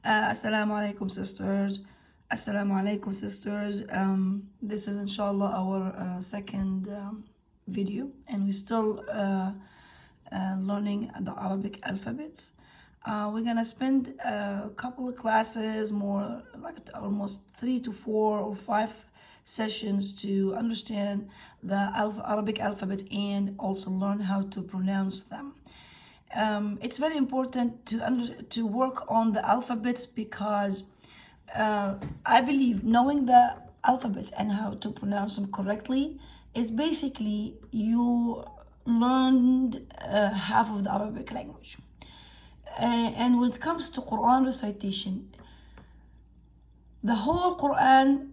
Assalamu alaikum, sisters. Assalamu alaikum, sisters. This is inshallah our second video, and we're still learning the Arabic alphabets. We're gonna spend a couple of classes, more like almost 3 to 4 or 5 sessions to understand the Arabic alphabet and also learn how to pronounce them. It's very important to work on the alphabets because I believe knowing the alphabets and how to pronounce them correctly is basically you learned half of the Arabic language. And when it comes to Quran recitation, the whole Quran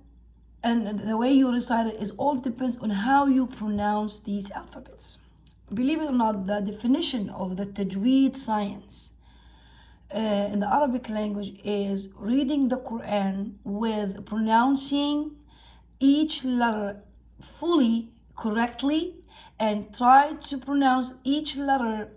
and the way you recite it is all depends on how you pronounce these alphabets. Believe it or not, the definition of the tajweed science in the Arabic language is reading the Quran with pronouncing each letter fully correctly and try to pronounce each letter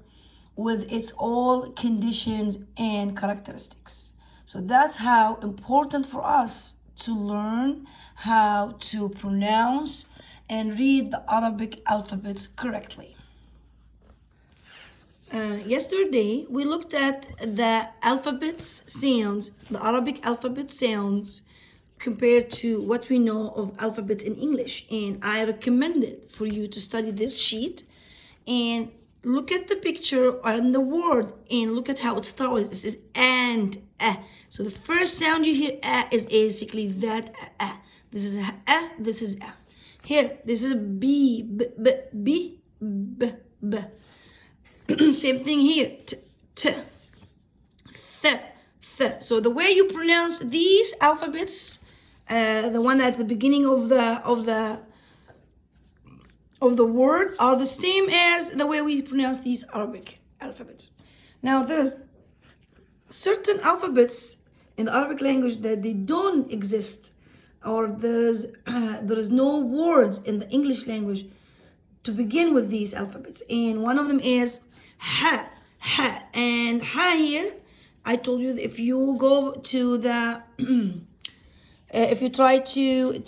with its all conditions and characteristics. So that's how important for us to learn how to pronounce and read the Arabic alphabets correctly. Yesterday, we looked at the alphabets sounds, the Arabic alphabet sounds, compared to what we know of alphabets in English. And I recommended for you to study this sheet and look at the picture and the word and look at how it starts. It says and. So the first sound you hear is basically that. This is a, this is a. Here, this is b, b, b, b, b, b. Same thing here. T, t, th, th. So the way you pronounce these alphabets, the one at the beginning of the word, are the same as the way we pronounce these Arabic alphabets. Now there's certain alphabets in the Arabic language that they don't exist, or there is no words in the English language to begin with these alphabets, and one of them is ha, ha. And ha here, I told you that if you go to the if you try to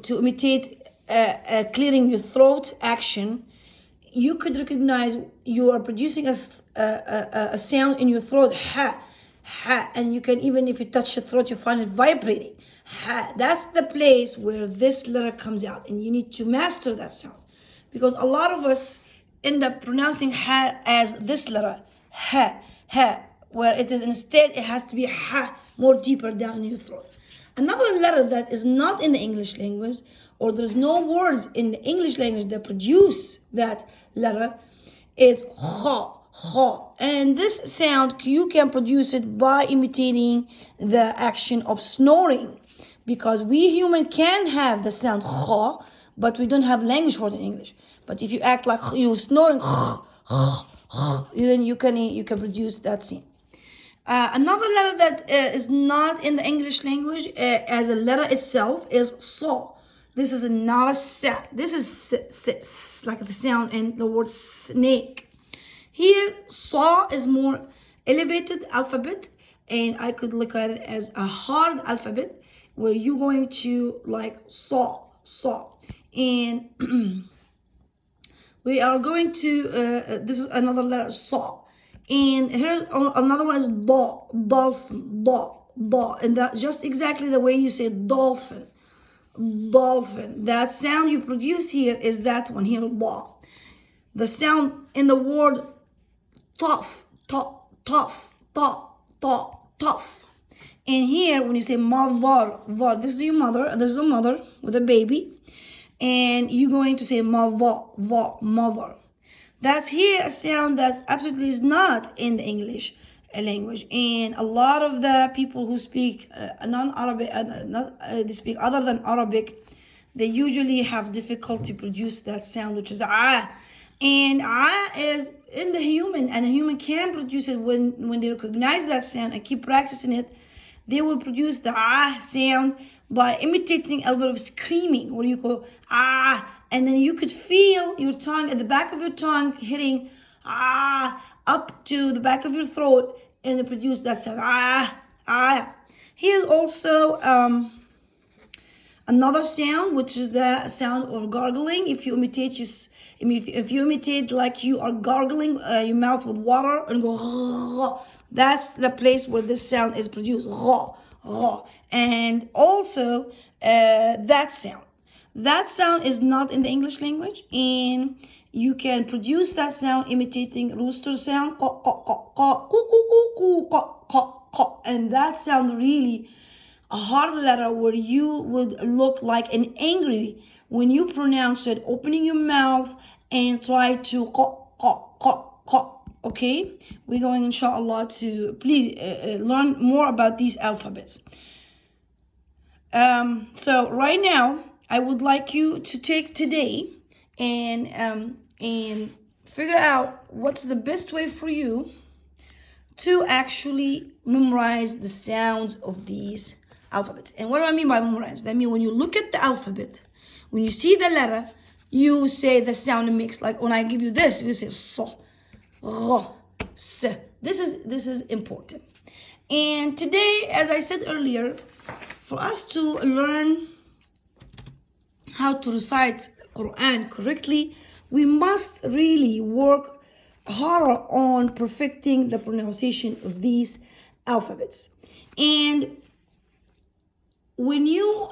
imitate clearing your throat action, you could recognize you are producing a sound in your throat, ha, ha. And you can, even if you touch your throat, you find it vibrating, ha. That's the place where this letter comes out, and you need to master that sound, because a lot of us end up pronouncing ha as this letter, ha, ha, where it is instead it has to be ha, more deeper down in your throat. Another letter that is not in the English language, or there's no words in the English language that produce that letter, is ha, ha. And this sound, you can produce it by imitating the action of snoring, because we human can have the sound ha, but we don't have language for it in English. But if you act like you're snoring, then you can produce that sound. Another letter that is not in the English language as a letter itself is saw. This is not a sa. This is like the sound in the word snake. Here, saw is more elevated alphabet, and I could look at it as a hard alphabet where you're going to like saw. And we are going to, this is another letter, saw. And here's another one is dolphin, and that's just exactly the way you say dolphin. That sound you produce here is that one here, da. The sound in the word tough. And here, when you say mother, this is your mother, this is a mother with a baby, and you're going to say mother. That's here a sound that absolutely is not in the English language, and a lot of the people who speak non-Arabic, they speak other than Arabic, they usually have difficulty produce that sound, which is ah. And ah is in the human, and a human can produce it when they recognize that sound and keep practicing it. They will produce the ah sound by imitating a little bit of screaming, where you go ah, and then you could feel your tongue at the back of your tongue hitting ah up to the back of your throat, and it produce that sound ah, Here's also another sound, which is the sound of gargling. If you imitate like you are gargling your mouth with water and go, that's the place where this sound is produced. And also that sound. That sound is not in the English language, and you can produce that sound imitating rooster sound, and that sound really a hard letter where you would look like an angry when you pronounce it, opening your mouth and try to okay? We're going, inshallah, to please learn more about these alphabets. So right now, I would like you to take today and figure out what's the best way for you to actually memorize the sounds of these alphabets. And what do I mean by memorize? I mean when you look at the alphabet, when you see the letter, you say the sound mix. Like when I give you this, you say so, ro, se. This is important. And today, as I said earlier, for us to learn how to recite Quran correctly, we must really work harder on perfecting the pronunciation of these alphabets. And when you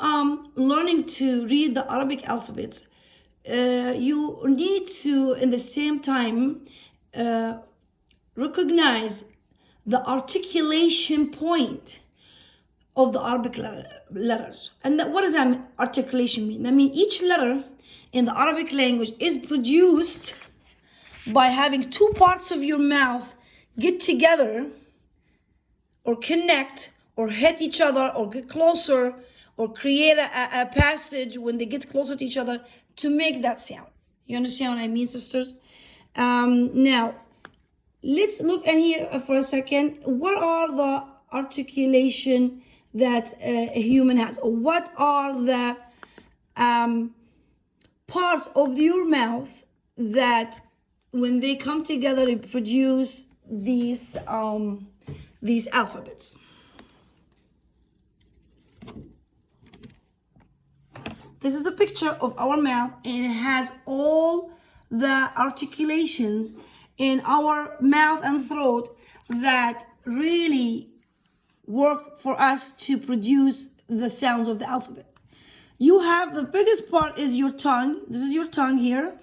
learning to read the Arabic alphabets, you need to, in the same time, recognize the articulation point of the Arabic letters. And what does that articulation mean? I mean, each letter in the Arabic language is produced by having two parts of your mouth get together or connect or hit each other or get closer or create a passage when they get closer to each other to make that sound. You understand what I mean, sisters? Now, let's look in here for a second. What are the articulation that a human has? Or what are the parts of your mouth that when they come together they produce these alphabets? This is a picture of our mouth, and it has all the articulations in our mouth and throat that really work for us to produce the sounds of the alphabet. You have the biggest part is your tongue. This is your tongue here.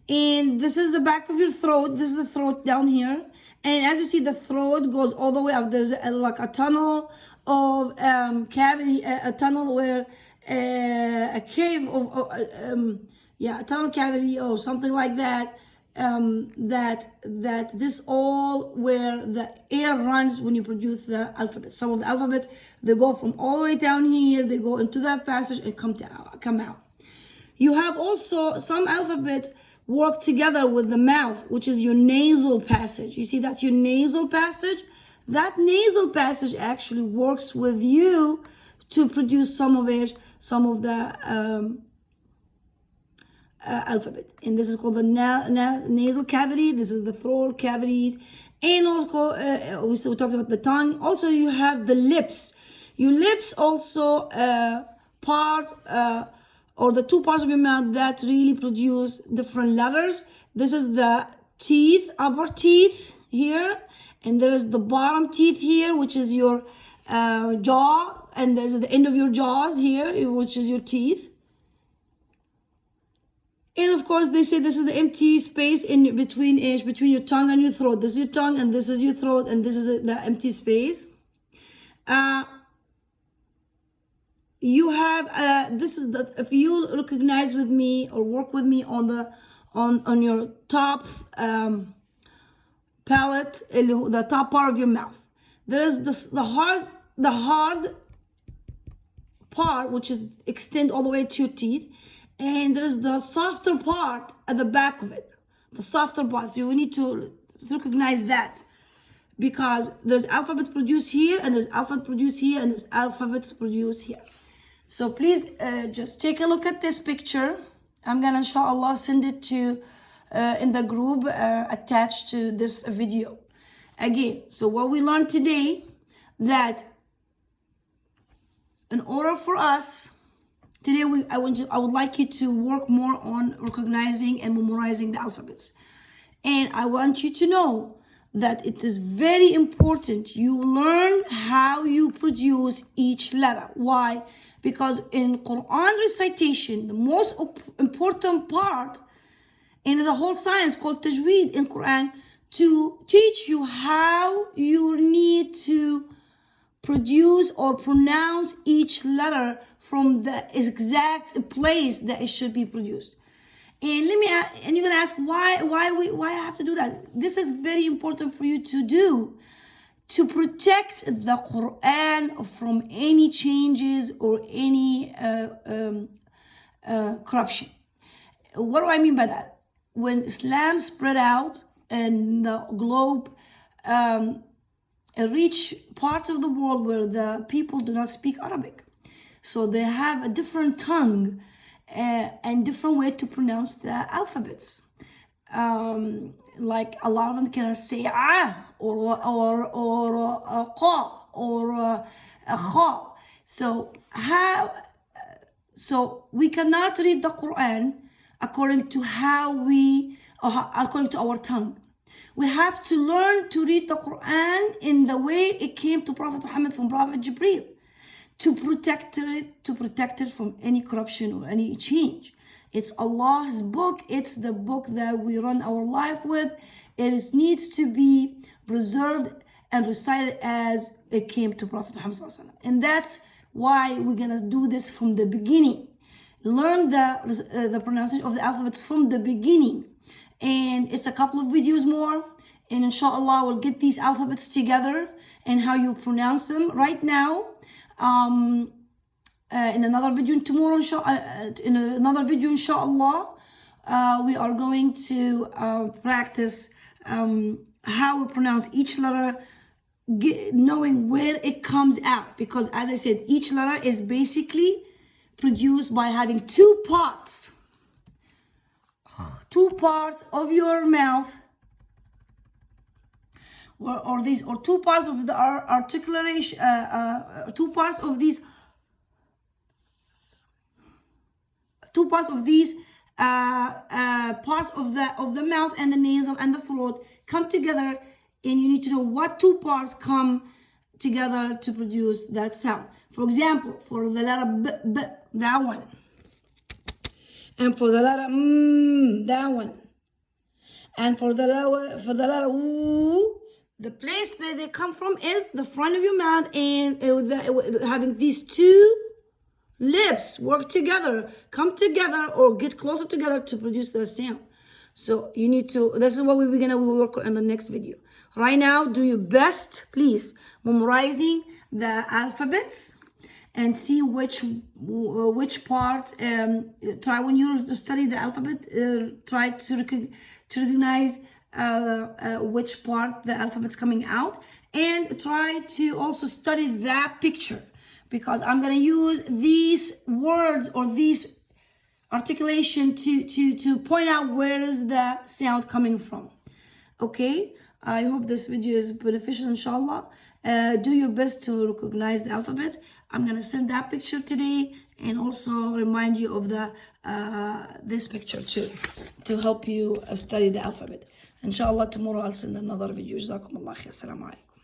And this is the back of your throat. This is the throat down here. And as you see, the throat goes all the way up. There's like a tunnel of cavity, a tunnel where a cave of, a tunnel cavity or something like that. That this all where the air runs when you produce the alphabet. Some of the alphabets, they go from all the way down here, they go into that passage and come out. You have also some alphabets work together with the mouth, which is your nasal passage. You see that your nasal passage? That nasal passage actually works with you to produce some of the alphabet. And this is called the nasal cavity. This is the throat cavities. And also, we talked about the tongue. Also, you have the lips. Your lips also part or the two parts of your mouth that really produce different letters. This is the teeth, upper teeth here. And there is the bottom teeth here, which is your jaw. And there's the end of your jaws here, which is your teeth. And of course, they say this is the empty space in between your tongue and your throat. This is your tongue, and this is your throat, and this is the empty space. You have this is the, if you recognize with me or work with me on your top palate, the top part of your mouth. There is the hard part, which is extend all the way to your teeth. And there is the softer part at the back of it, the softer part. So you need to recognize that, because there's alphabets produced here, and there's alphabet produced here, and there's alphabets produced here. So please just take a look at this picture. I'm gonna, inshallah, send it to in the group attached to this video. Again, so what we learned today, that in order for us, today I would like you to work more on recognizing and memorizing the alphabets. And I want you to know that it is very important you learn how you produce each letter. Why? Because in Quran recitation, the most important part, and there's a whole science called AttajDeed in Quran to teach you how you need to produce or pronounce each letter from the exact place that it should be produced. And you're gonna ask why I have to do that. This is very important for you to do to protect the Quran from any changes or any corruption. What do I mean by that? When Islam spread out and the globe reach parts of the world where the people do not speak Arabic, so they have a different tongue and different way to pronounce the alphabets. Like a lot of them cannot say ah or qa or kha. So we cannot read the Quran according to according to our tongue. We have to learn to read the Quran in the way it came to Prophet Muhammad from Prophet Jibreel, to protect it from any corruption or any change. It's Allah's book. It's the book that we run our life with. It needs to be preserved and recited as it came to Prophet Muhammad. And that's why we're gonna do this from the beginning. Learn the pronunciation of the alphabets from the beginning. And it's a couple of videos more, and inshallah we'll get these alphabets together and how you pronounce them. Right now, in another video tomorrow, inshallah, we are going to practice how we pronounce each letter, knowing where it comes out, because as I said, each letter is basically produced by having two parts of your mouth, or two parts of the articulation, two parts of these parts of the mouth and the nasal and the throat come together, and you need to know what two parts come together to produce that sound. For example, for the letter b, that one. And for the letter that one. And for the letter oo, the place that they come from is the front of your mouth, and having these two lips work together, come together, or get closer together to produce the sound. So you need to, this is what we're gonna work on in the next video. Right now, do your best, please, memorizing the alphabets and see which part, try when you study the alphabet, try to recognize which part the alphabet's coming out, and try to also study that picture, because I'm gonna use these words or these articulation to point out where is the sound coming from. Okay, I hope this video is beneficial, inshallah. Do your best to recognize the alphabet. I'm gonna send that picture today, and also remind you of the this picture too, to help you study the alphabet. Inshallah, tomorrow I'll send another video. Jazakumullah khair. Assalamu alaikum.